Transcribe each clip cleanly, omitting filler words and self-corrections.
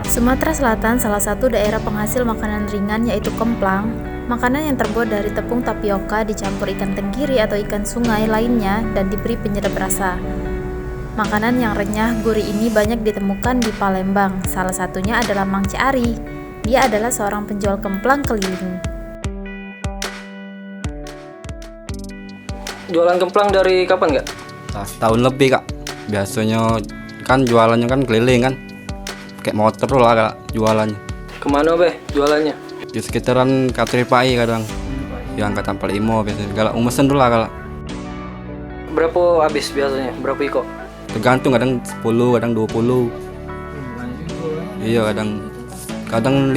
Sumatera Selatan salah satu daerah penghasil makanan ringan yaitu kemplang, makanan yang terbuat dari tepung tapioka dicampur ikan tenggiri atau ikan sungai lainnya dan diberi penyedap rasa. Makanan yang renyah gurih ini banyak ditemukan di Palembang, salah satunya adalah Mang Ari. Dia adalah seorang penjual kemplang keliling. Jualan kemplang dari kapan Kak? Setahun lebih Kak. Biasanya kan jualannya kan keliling kan. Kayak motor lah Kak jualannya. Kemana Beh jualannya? Di sekitaran Katripai kadang. Di angkatan 45 biasanya. Galak umesan dulu lah Kak. Berapa habis biasanya? Berapa iko? Tergantung kadang 10, kadang 20. Iya kadang 50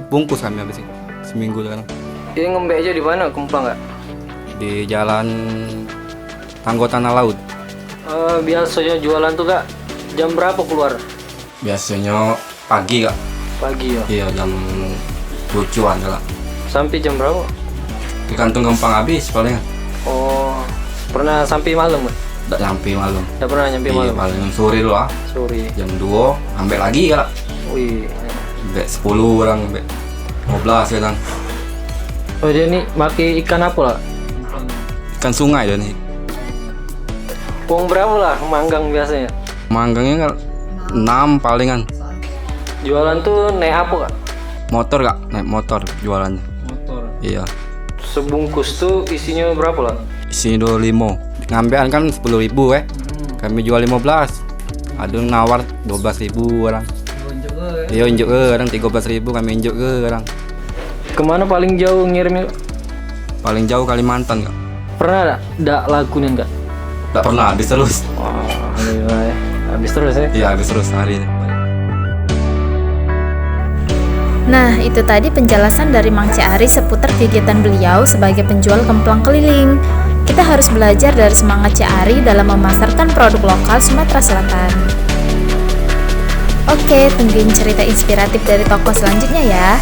bungkus kami habis seminggu kadang. Ini ngombe aja di mana kemplang Kak? Di jalan Tanggo Tanah Laut. Biasanya jualan tuh Kak jam berapa keluar? Biasanya pagi Kak. Pagi ya? Iya jam 7-an Kak. Sampai jam berapa? Tergantung kemplang habis paling. Oh, pernah sampai malam Kak? Tidak sampai malam. Udah pernah nyampe Iya, malam? paling sore dulu lah. Sore. Jam 2 ambil lagi Kak. Wih. Sampai 10 orang, sampai 15 kadang. Oh dia nih pakai ikan apa lah? Ikan sungai dia nih. Uang berapa lah manggang biasanya? Manggangnya kan 6 palingan. Jualan tuh naik apa Kak? Motor Kak, naik motor jualannya. Motor. Iya. Sebungkus tuh isinya berapa lah? Isinya 25. Ngambilan kan 10.000 Kami jual 15. Ada yang nawar 12.000 orang. Iya injuk ke kadang 13.000 kami injuk ke kadang. Kemana paling jauh ngirimnya? Paling jauh Kalimantan Kak. Pernah ndak lakuin Kak? Tidak pernah habis terus. Wah, alhamdulillah ya. Habis terus ya? Iya habis terus hari ini. Nah, itu tadi penjelasan dari Mang Ari seputar kegiatan beliau sebagai penjual kemplang keliling. Kita harus belajar dari semangat Ari dalam memasarkan produk lokal Sumatera Selatan. Oke, tungguin cerita inspiratif dari tokoh selanjutnya ya.